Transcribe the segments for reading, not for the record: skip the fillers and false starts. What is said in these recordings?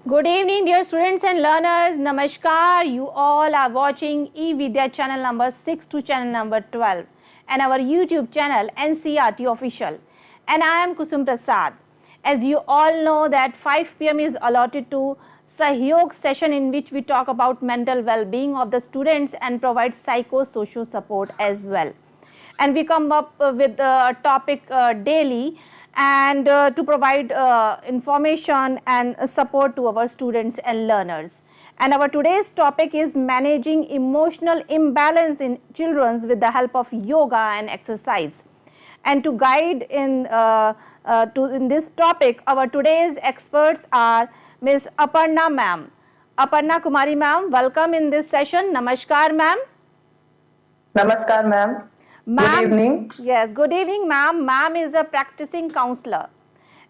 Good evening, dear students and learners. Namaskar. You all are watching eVidya channel number 6 to channel number 12 and our YouTube channel NCRT Official. And I am Kusum Prasad. As you all know that 5 p.m. is allotted to Sahyog session in which we talk about mental well-being of the students and provide psychosocial support as well. And we come up with a topic daily and to provide information and support to our students and learners. And our today's topic is managing emotional imbalance in children with the help of yoga and exercise. And to guide in this topic, our today's experts are Ms. Aparna ma'am. Aparna Kumari ma'am, welcome in this session. Namaskar ma'am. Namaskar ma'am. Good evening. Yes, good evening ma'am. Ma'am is a practicing counselor.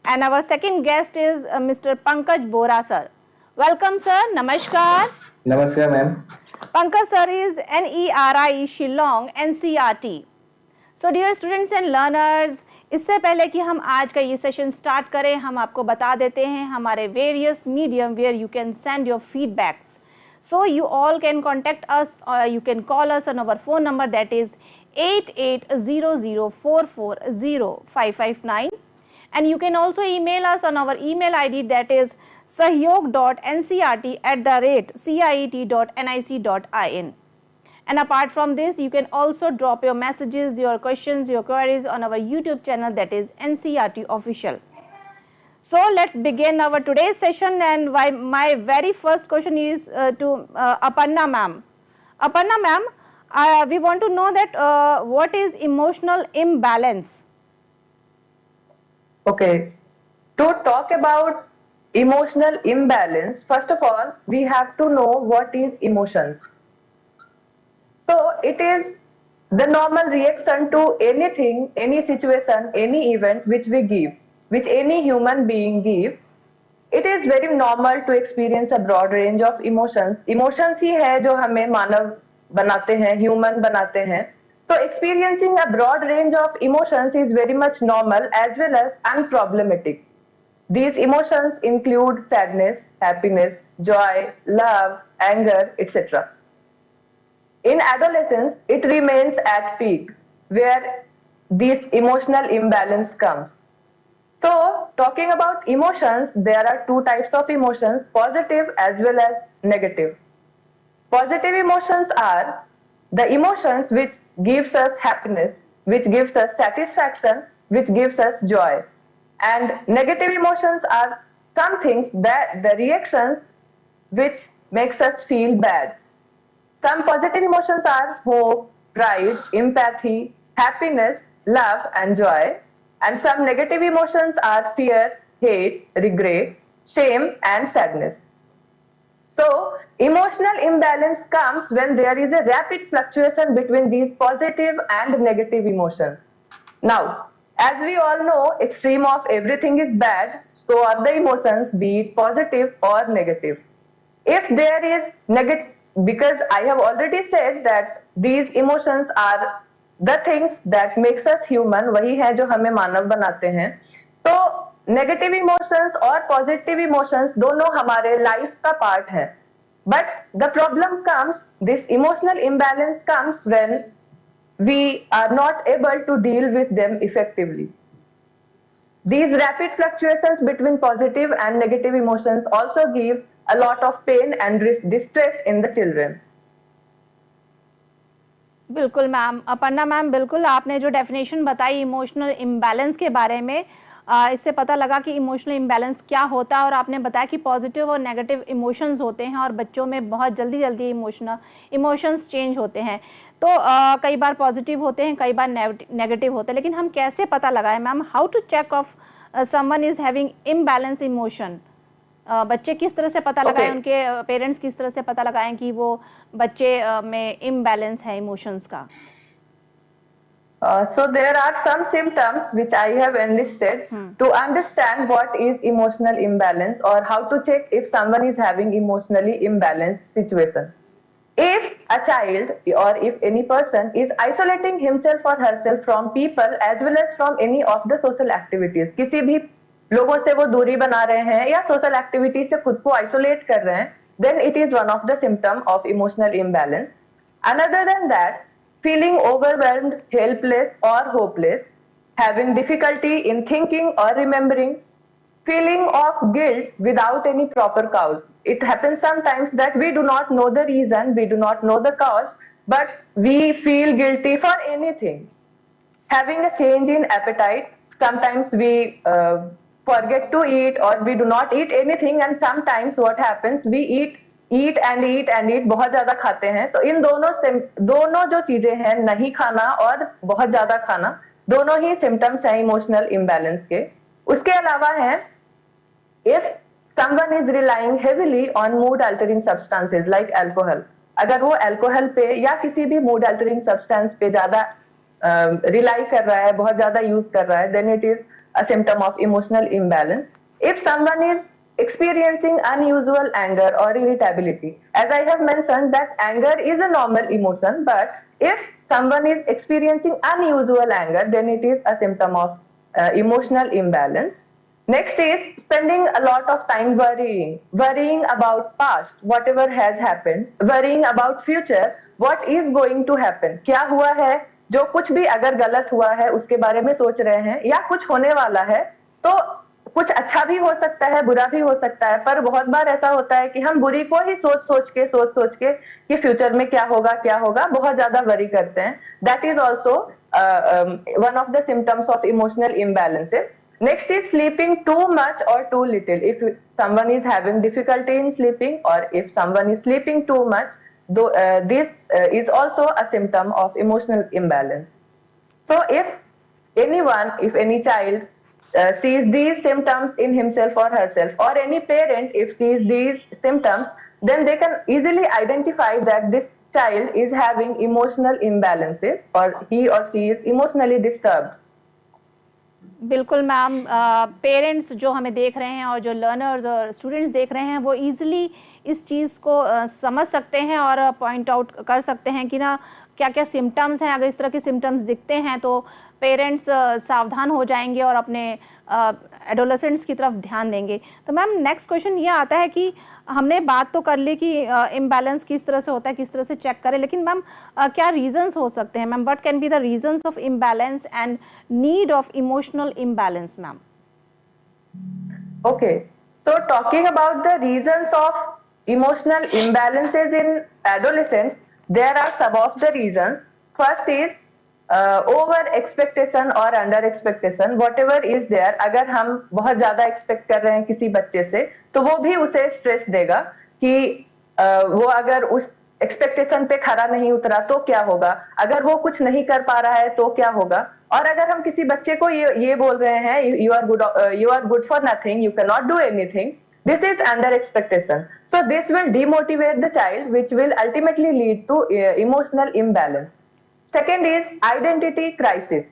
And our second guest is Mr. Pankaj Bora sir. Welcome sir. Namaskar. Namaskar ma'am. Pankaj sir is NERI Shillong NCRT. So dear students and learners, इससे पहले कि हम आज का ये session start करें, हम आपको बता देते हैं हमारे various medium where you can send your feedbacks. So you all can contact us or you can call us on our phone number that is 8800440559, and you can also email us on our email ID that is sahyog.ncrt@ciet.nic.in. And apart from this, you can also drop your messages, your questions, your queries on our YouTube channel that is NCRT Official. So let's begin our today's session, and my very first question is to Aparna ma'am. Aparna ma'am, we want to know that what is emotional imbalance? Okay. To talk about emotional imbalance, first of all, we have to know what is emotions. So it is the normal reaction to anything, any situation, any event which we give, which any human being give. It is very normal to experience a broad range of emotions. Emotions ही है जो हमें मानव बनाते हैं, human बनाते हैं. So experiencing a broad range of emotions is very much normal as well as unproblematic. These emotions include sadness, happiness, joy, love, anger, etc. In adolescence, it remains at peak where this emotional imbalance comes. So, talking about emotions, there are two types of emotions, positive as well as negative. Positive emotions are the emotions which gives us happiness, which gives us satisfaction, which gives us joy. And negative emotions are some things that the reactions which makes us feel bad. Some positive emotions are hope, pride, empathy, happiness, love and joy. And some negative emotions are fear, hate, regret, shame and sadness. So, emotional imbalance comes when there is a rapid fluctuation between these positive and negative emotions. Now, as we all know, extreme of everything is bad, so are the emotions, be it positive or negative. If there is negative, because I have already said that these emotions are the things that makes us human, वही है जो हमें मानव बनाते हैं. तो negative emotions और positive emotions दोनों हमारे life का part है. But the problem comes, this emotional imbalance comes when we are not able to deal with them effectively. These rapid fluctuations between positive and negative emotions also give a lot of pain and distress in the children. बिल्कुल ma'am. Aparna ma'am, बिल्कुल आपने जो definition बताई emotional imbalance के बारे में, इससे पता लगा कि इमोशनल इम्बैलेंस क्या होता है, और आपने बताया कि पॉजिटिव और नेगेटिव इमोशंस होते हैं और बच्चों में बहुत जल्दी इमोशंस चेंज होते हैं. तो कई बार पॉजिटिव होते हैं, कई बार नेगेटिव होते हैं, लेकिन हम कैसे पता लगाएं ma'am, how to check of someone is having imbalance emotion? बच्चे किस तरह से पता लगाएं, उनके पेरेंट्स किस तरह से पता लगाएं कि वो बच्चे में इम्बैलेंस है इमोशंस का? So there are some symptoms which I have enlisted to understand what is emotional imbalance or how to check if someone is having emotionally imbalanced situation. If a child or if any person is isolating himself or herself from people as well as from any of the social activities, किसी भी लोगों से वो दूरी बना रहे हैं या सोशल एक्टिविटी से खुद को आइसोलेट कर रहे हैं, then it is one of the symptom of emotional imbalance. Another than that, feeling overwhelmed, helpless or hopeless, having difficulty in thinking or remembering, feeling of guilt without any proper cause. It happens sometimes that we do not know the reason, we do not know the cause, but we feel guilty for anything. Having a change in appetite, sometimes we forget to eat or we do not eat anything, and sometimes what happens, we eat and eat, बहुत ज्यादा खाते हैं. तो इन दोनों जो चीजें हैं, नहीं खाना और बहुत ज्यादा खाना, दोनों ही सिम्टम्स हैं इमोशनल इम्बैलेंस के. उसके अलावा है, if someone is relying heavily on mood altering substances like alcohol, अगर वो अल्कोहल पे या किसी भी मूड अल्टरिंग सब्सटेंस पे ज्यादा रिलाई कर रहा है, बहुत ज्यादा यूज कर रहा है, then it is a symptom of emotional imbalance. If someone is experiencing unusual anger or irritability, as I have mentioned that anger is a normal emotion, but if someone is experiencing unusual anger, then it is a symptom of emotional imbalance. Next is spending a lot of time worrying about past, whatever has happened, worrying about future, what is going to happen, क्या हुआ है, जो कुछ भी अगर गलत हुआ है उसके बारे में सोच रहे हैं, या कुछ होने वाला है, तो कुछ अच्छा भी हो सकता है, बुरा भी हो सकता है, पर बहुत बार ऐसा होता है कि हम बुरी को ही सोच सोच के कि फ्यूचर में क्या होगा, बहुत ज्यादा वरी करते हैं. That is also one of the symptoms of emotional imbalances. Next is sleeping too much or too little. If someone is having difficulty in sleeping or if someone is sleeping too much, this is also a symptom of emotional imbalance. So if any child sees these symptoms in himself or herself, or any parent if sees these symptoms, then they can easily identify that this child is having emotional imbalances or he or she is emotionally disturbed. बिल्कुल ma'am, parents जो हमें देख रहे हैं और जो learners और students देख रहे हैं वो इजीली इस चीज़ को समझ सकते हैं और पॉइंट आउट कर सकते हैं कि ना क्या क्या सिम्टम्स हैं. अगर इस तरह के सिम्टम्स दिखते हैं तो पेरेंट्स सावधान हो जाएंगे और अपने एडोलेसेंट्स की तरफ ध्यान देंगे. तो मैम नेक्स्ट क्वेश्चन ये आता है कि हमने बात तो कर ली कि इम्बैलेंस किस तरह से होता है, किस तरह से चेक करें, लेकिन मैम क्या रीजंस हो सकते हैं ma'am? What can be the reasons of imbalance and need of emotional imbalance ma'am? Okay, so talking about the reasons of emotional imbalances in adolescents, there are some of the reasons. First is over expectation or under expectation, whatever is there. अगर हम बहुत ज्यादा expect कर रहे हैं किसी बच्चे से, तो वो भी उसे स्ट्रेस देगा कि वो अगर उस एक्सपेक्टेशन पे खरा नहीं उतरा तो क्या होगा, अगर वो कुछ नहीं कर पा रहा है तो क्या होगा. और अगर हम किसी बच्चे को ये बोल रहे हैं you are good for nothing, you can not do anything, this is under expectation. So this will demotivate the child, which will ultimately lead to emotional imbalance. Second is identity crisis.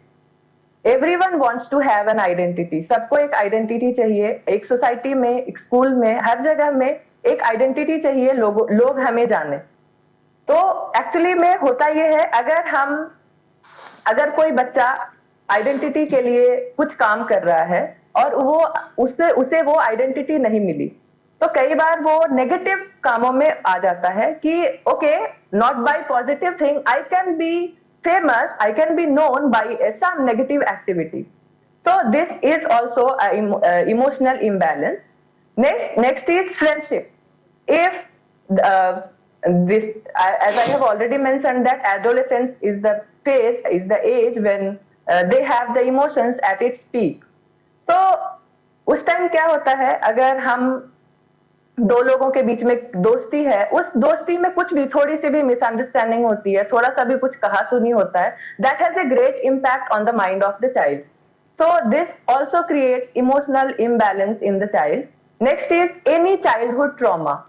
Everyone wants to have an identity. सबको एक identity चाहिए, एक society में, एक school में, हर जगह में एक आइडेंटिटी चाहिए, लोग हमें जाने. तो एक्चुअली में होता ये है, अगर कोई बच्चा आइडेंटिटी के लिए कुछ काम कर रहा है और उसे वो आइडेंटिटी नहीं मिली, तो कई बार वो नेगेटिव कामों में आ जाता है कि okay, not by positive thing, I can be famous, I can be known by some negative activity. So this is also emotional imbalance. Next is friendship. If this, as I have already mentioned, that adolescence is the age when they have the emotions at its peak. So उस time क्या होता है, अगर हम दो लोगों के बीच में दोस्ती है, उस दोस्ती में कुछ भी थोड़ी सी भी मिसअंडरस्टैंडिंग होती है, थोड़ा सा भी कुछ कहा सुनी होता है, that has a great impact on the mind of the child. So this also creates emotional imbalance in the child. Next is any childhood trauma.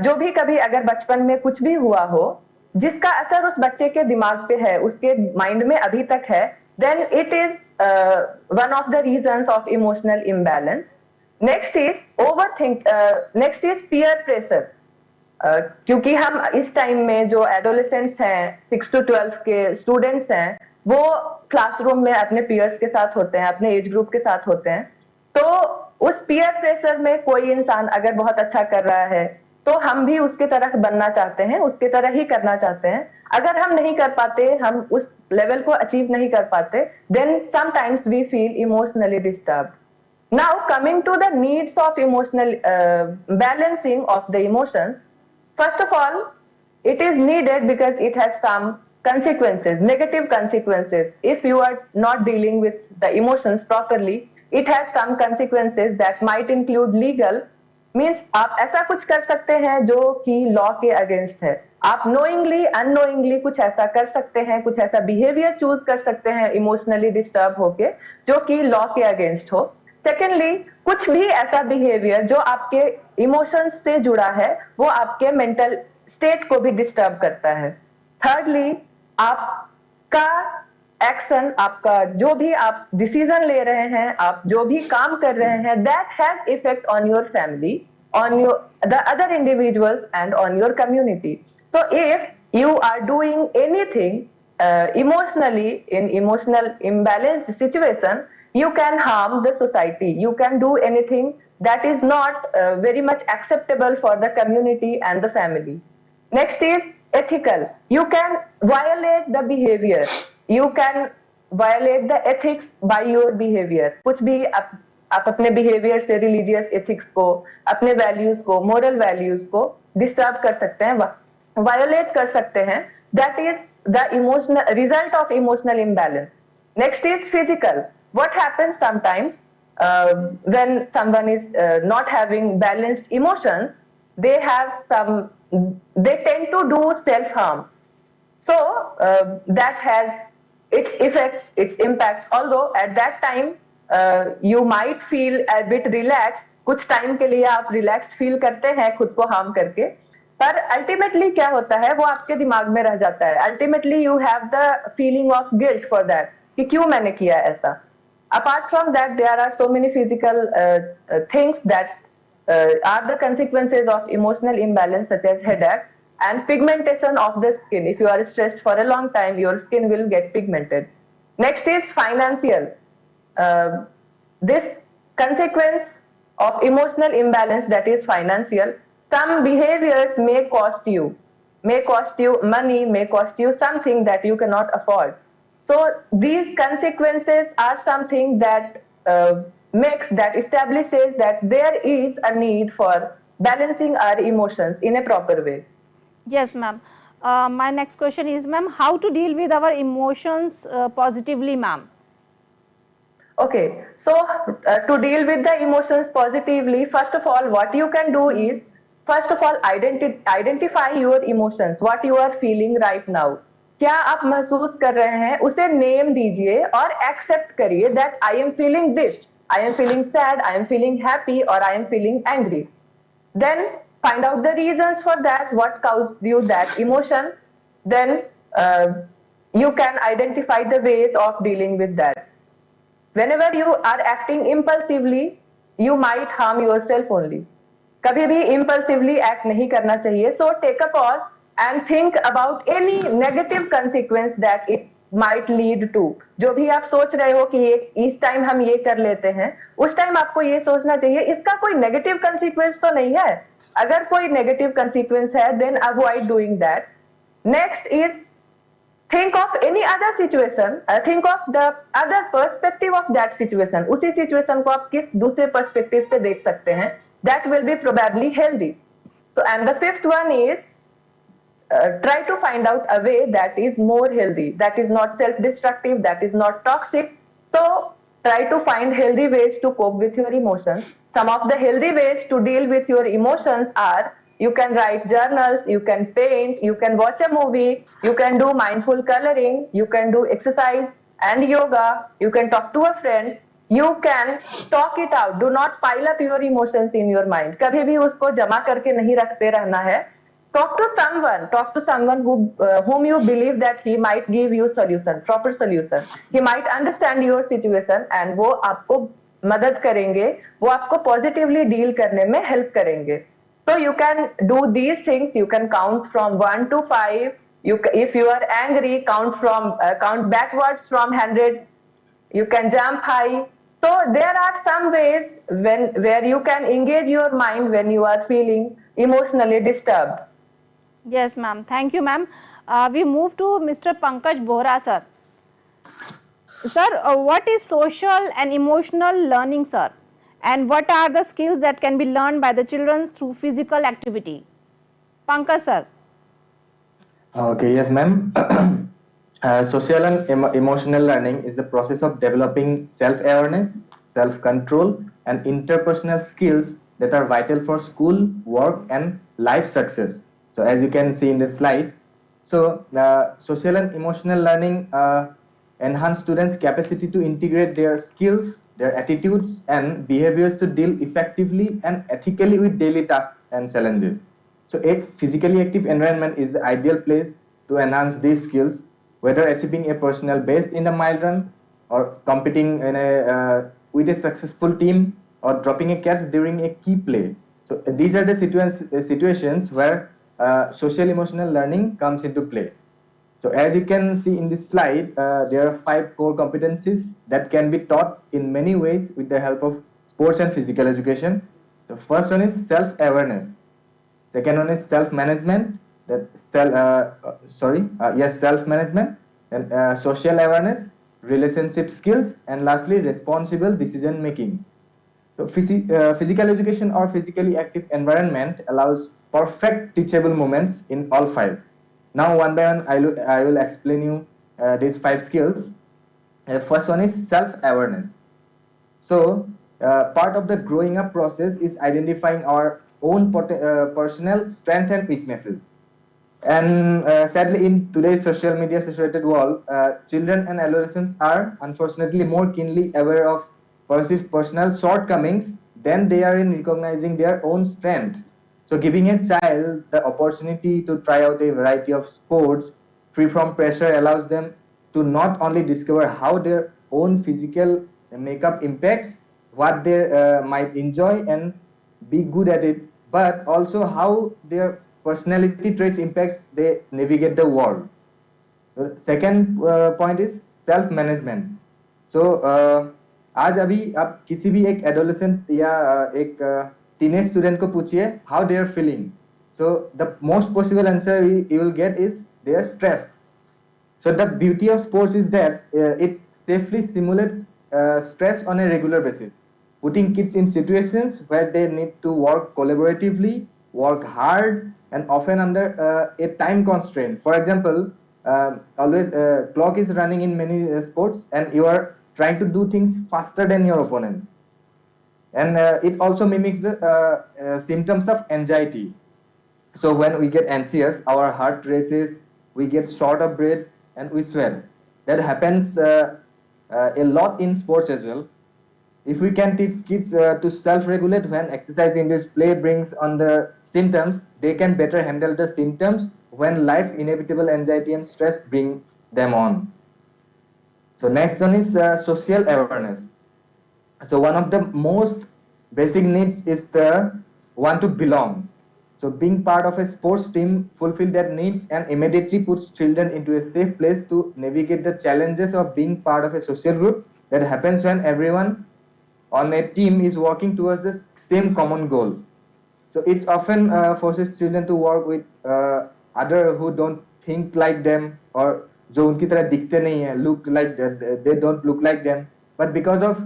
जो भी कभी अगर बचपन में कुछ भी हुआ हो जिसका असर उस बच्चे के दिमाग पे है, उसके माइंड में अभी तक है, then it is one of the reasons of emotional imbalance. Next is peer pressure. क्योंकि हम इस टाइम में जो एडोलेसेंट्स हैं, 6 to 12 के स्टूडेंट्स हैं, वो क्लासरूम में अपने पीयर्स के साथ होते हैं, अपने एज ग्रुप के साथ होते हैं। तो उस पीयर प्रेशर में कोई इंसान अगर बहुत अच्छा कर रहा है तो हम भी उसके तरह बनना चाहते हैं, उसके तरह ही करना चाहते हैं। अगर हम नहीं कर पाते, हम उस लेवल को अचीव नहीं कर पाते, then sometimes we feel emotionally disturb. Now coming to the needs of emotional balancing of the emotions, first of all, it is needed because it has some consequences, negative consequences. If you are not dealing with the emotions properly, it has some consequences that might include legal, means आप ऐसा कुछ कर सकते हैं जो कि law के against है। आप नोइंगली अननोइंगली कुछ ऐसा कर सकते हैं, कुछ ऐसा बिहेवियर चूज कर सकते हैं इमोशनली डिस्टर्ब होके, जो कि लॉ के अगेंस्ट हो। सेकेंडली, कुछ भी ऐसा बिहेवियर जो आपके इमोशंस से जुड़ा है, वो आपके मेंटल स्टेट को भी डिस्टर्ब करता है। थर्डली, आपका एक्शन, आपका जो भी आप डिसीजन ले रहे हैं, आप जो भी काम कर रहे हैं, that has effect on your family, on your the other individuals and on your community. So if you are doing anything emotionally in emotional imbalanced situation, you can harm the society, you can do anything that is not very much acceptable for the community and the family. Next is ethical. You can violate the behavior, you can violate the ethics by your behavior. कुछ भी आप अपने behavior से religious ethics को, अपने values को, moral values को disturb कर सकते हैं, violate कर सकते हैं. That is the emotional result of emotional imbalance. Next is physical. What happens sometimes when someone is not having balanced emotions, they tend to do self-harm. So that has its effects, its impacts. Although at that time you might feel a bit relaxed, कुछ time के लिए आप relaxed feel करते हैं खुद को harm करके, पर अल्टीमेटली क्या होता है वो आपके दिमाग में रह जाता है। Ultimately you have the feeling of guilt for that कि क्यों मैंने किया ऐसा। Apart from that there are so many physical things that are the consequences of emotional imbalance such as headache and pigmentation of the skin. If you are stressed for a long time, your skin will get pigmented. Next is financial. This consequence of emotional imbalance, that is financial. Some behaviors may cost you money, may cost you something that you cannot afford. So these consequences are something that establishes that there is a need for balancing our emotions in a proper way. Yes, ma'am. My next question is, ma'am, how to deal with our emotions positively, ma'am? Okay, so to deal with the emotions positively, first of all, what you can do is, first of all, identify your emotions, what you are feeling right now. क्या आप महसूस कर रहे हैं, उसे name दीजिए और accept करिए that I am feeling this, I am feeling sad, I am feeling happy, or I am feeling angry. Then find out the reasons for that, what caused you that emotion. Then you can identify the ways of dealing with that. Whenever you are acting impulsively, you might harm yourself only. कभी भी impulsively act नहीं करना चाहिए. So take a pause and think about any negative consequence that it might lead to. जो भी आप सोच रहे हो कि इस टाइम हम ये कर लेते हैं, उस टाइम आपको ये सोचना चाहिए इसका कोई नेगेटिव consequence तो नहीं है। अगर कोई नेगेटिव consequence है, then avoid doing that. Next is think of any other situation, think of the other perspective of that situation. उसी situation को आप किस दूसरे perspective से देख सकते हैं, that will be probably healthy. So and the fifth one is try to find out a way that is more healthy, that is not self-destructive, that is not toxic. So try to find healthy ways to cope with your emotions. Some of the healthy ways to deal with your emotions are, you can write journals, you can paint, you can watch a movie, you can do mindful coloring, you can do exercise and yoga, you can talk to a friend, you can talk it out. Do not pile up your emotions in your mind. कभी भी उसको जमा करके नहीं रखते रहना है. Talk to someone whom you believe that he might give you solution, proper solution. He might understand your situation and वो आपको मदद करेंगे, वो आपको पॉजिटिवली डील करने में हेल्प करेंगे. So you can do these things. You can count from 1 to 5. If you are angry, count backwards from 100. You can jump high. So there are some ways where you can engage your mind when you are feeling emotionally disturbed. Yes, ma'am. Thank you, ma'am. We move to Mr. Pankaj Bohra, sir. Sir, what is social and emotional learning, sir? And what are the skills that can be learned by the children through physical activity? Pankaj, sir. Okay, yes, ma'am. Social and emotional learning is the process of developing self-awareness, self-control, and interpersonal skills that are vital for school, work, and life success. So, as you can see in the slide, social and emotional learning enhance students' capacity to integrate their skills, their attitudes, and behaviors to deal effectively and ethically with daily tasks and challenges. So a physically active environment is the ideal place to enhance these skills, whether achieving a personal best in the mile run or competing with a successful team or dropping a catch during a key play. So these are the situations where social emotional learning comes into play. So as you can see in this slide, there are 5 core competencies that can be taught in many ways with the help of sports and physical education. The first one is self-awareness. Second one is self-management. Self-management, and social awareness, relationship skills, and lastly, responsible decision making. So, physical education or physically active environment allows perfect teachable moments in all 5. Now, one by one, I will explain you these 5 skills. The first one is self-awareness. So, part of the growing up process is identifying our own personal strengths and weaknesses. And sadly, in today's social media saturated world, children and adolescents are unfortunately more keenly aware of perceived personal shortcomings than they are in recognizing their own strength. So, giving a child the opportunity to try out a variety of sports free from pressure allows them to not only discover how their own physical makeup impacts what they might enjoy and be good at it, but also how their personality traits impacts they navigate the world. The second point is self management. So आज अभी आप किसी भी एक adolescent या एक teenage student को पूछिए how they are feeling, so the most possible answer you will get is they are stressed. So the beauty of sports is that it safely simulates stress on a regular basis, putting kids in situations where they need to work collaboratively, work hard, and often under a time constraint. For example, always clock is running in many sports, and you are trying to do things faster than your opponent, and it also mimics the symptoms of anxiety. So when we get anxious, our heart races, we get short of breath, and we sweat. That happens a lot in sports as well. If we can teach kids to self-regulate when exercise-induced play brings on the symptoms, they can better handle the symptoms when life inevitable anxiety and stress bring them on. So next one is social awareness. So one of the most basic needs is the one to belong. So being part of a sports team fulfills that needs and immediately puts children into a safe place to navigate the challenges of being part of a social group that happens when everyone on a team is working towards the same common goal. So it often forces children to work with other who don't think like them or जो उनकी तरह दिखते नहीं है, look like they don't look like them, but because of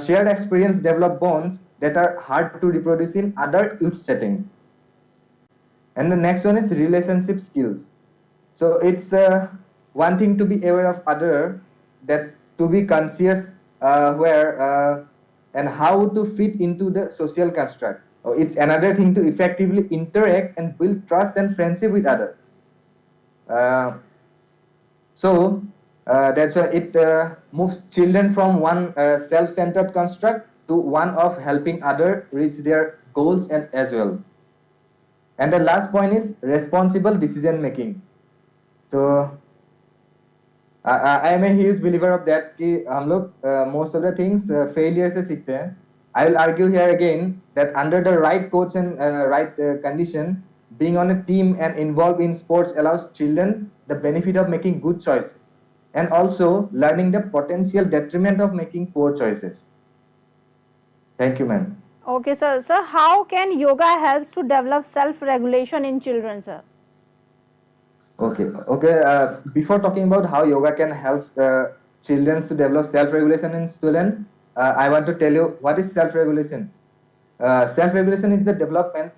shared experience develop bonds that are hard to reproduce in other youth settings. And the next one is relationship skills. So it's one thing to be aware of other, that to be conscious where and how to fit into the social construct. It's another thing to effectively interact and build trust and friendship with others. That's why it moves children from one self-centered construct to one of helping others reach their goals and as well. And the last point is responsible decision making. So I am a huge believer of that कि हम लोग most of the things failure से सीखते हैं. I will argue here again that under the right coach and right condition, being on a team and involved in sports allows children the benefit of making good choices and also learning the potential detriment of making poor choices. Thank you, ma'am. Okay, sir. Sir, how can yoga helps to develop self-regulation in children, sir? Okay. Before talking about how yoga can help children to develop self-regulation in students, I want to tell you what is self-regulation. Self-regulation is the development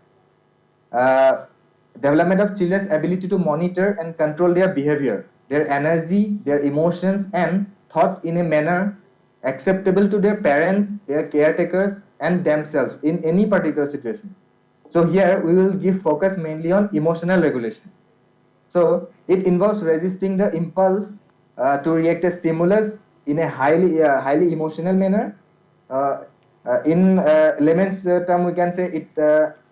of children's ability to monitor and control their behavior, their energy, their emotions, and thoughts in a manner acceptable to their parents, their caretakers, and themselves in any particular situation. So here we will give focus mainly on emotional regulation. So it involves resisting the impulse to react a stimulus in a highly emotional manner. In layman's term, we can say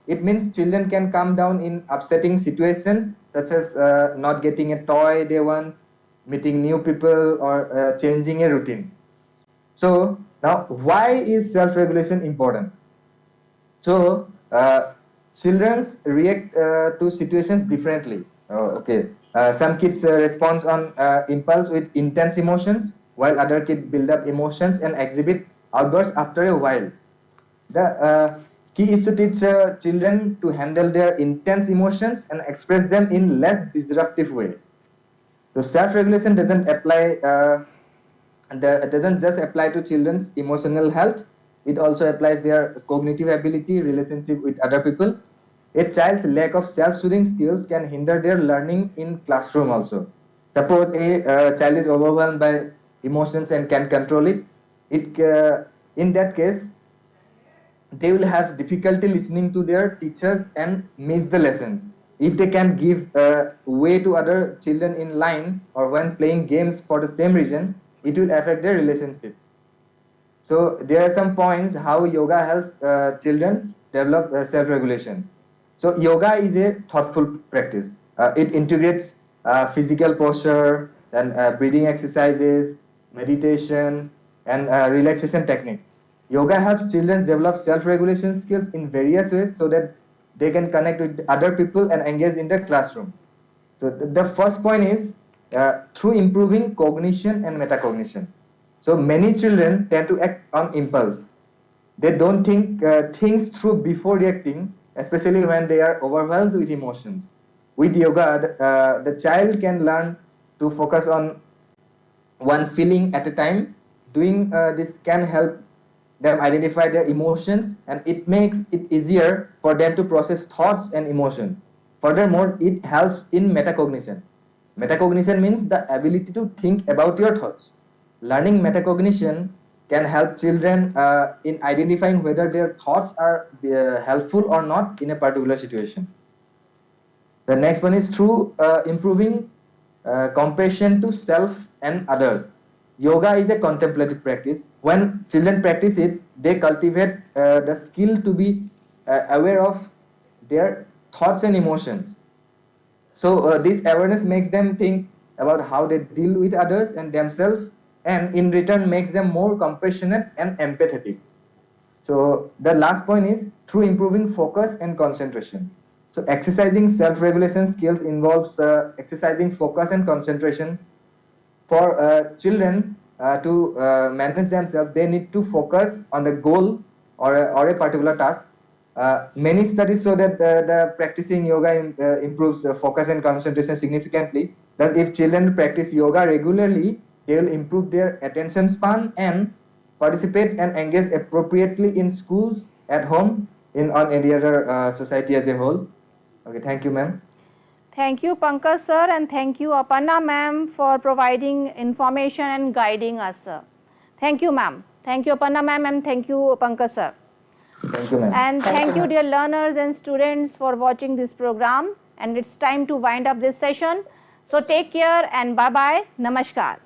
it means children can calm down in upsetting situations such as not getting a toy they want, meeting new people, or changing a routine. So now, why is self-regulation important? So children react to situations differently. Some kids respond on impulse with intense emotions, while other kids build up emotions and exhibit outbursts after a while. The key is to teach children to handle their intense emotions and express them in less disruptive ways. So self-regulation doesn't just apply to children's emotional health. It also applies their cognitive ability, relationship with other people. A child's lack of self-soothing skills can hinder their learning in classroom also. Suppose a child is overwhelmed by emotions and can't control it. In that case, they will have difficulty listening to their teachers and miss the lessons. If they can give way to other children in line or when playing games for the same reason, it will affect their relationships. So there are some points how yoga helps children develop self-regulation. So yoga is a thoughtful practice. It integrates physical posture, then breathing exercises, meditation, and relaxation techniques. Yoga helps children develop self-regulation skills in various ways so that they can connect with other people and engage in the classroom. So the first point is through improving cognition and metacognition. So many children tend to act on impulse. They don't think things through before reacting, especially when they are overwhelmed with emotions. With yoga, the child can learn to focus on one feeling at a time. Doing this can help them identify their emotions, and it makes it easier for them to process thoughts and emotions. Furthermore, it helps in metacognition. Metacognition means the ability to think about your thoughts. Learning metacognition can help children in identifying whether their thoughts are helpful or not in a particular situation. The next one is through improving compassion to self and others. Yoga is a contemplative practice. When children practice it, they cultivate the skill to be aware of their thoughts and emotions. So this awareness makes them think about how they deal with others and themselves, and in return makes them more compassionate and empathetic. So the last point is through improving focus and concentration. So exercising self-regulation skills involves exercising focus and concentration. For children to manage themselves, they need to focus on the goal or a particular task. Many studies show that the practicing yoga improves focus and concentration significantly. Thus, if children practice yoga regularly, they will improve their attention span and participate and engage appropriately in schools, at home, on any other society as a whole. Okay, thank you, ma'am. Thank you, Pankaj sir, and thank you, Aparna ma'am, for providing information and guiding us, sir. Thank you, ma'am. Thank you, Aparna ma'am, and thank you, Pankaj sir. Thank you, ma'am. And thank you, dear learners and students, for watching this program. And it's time to wind up this session. So take care and bye-bye. Namaskar.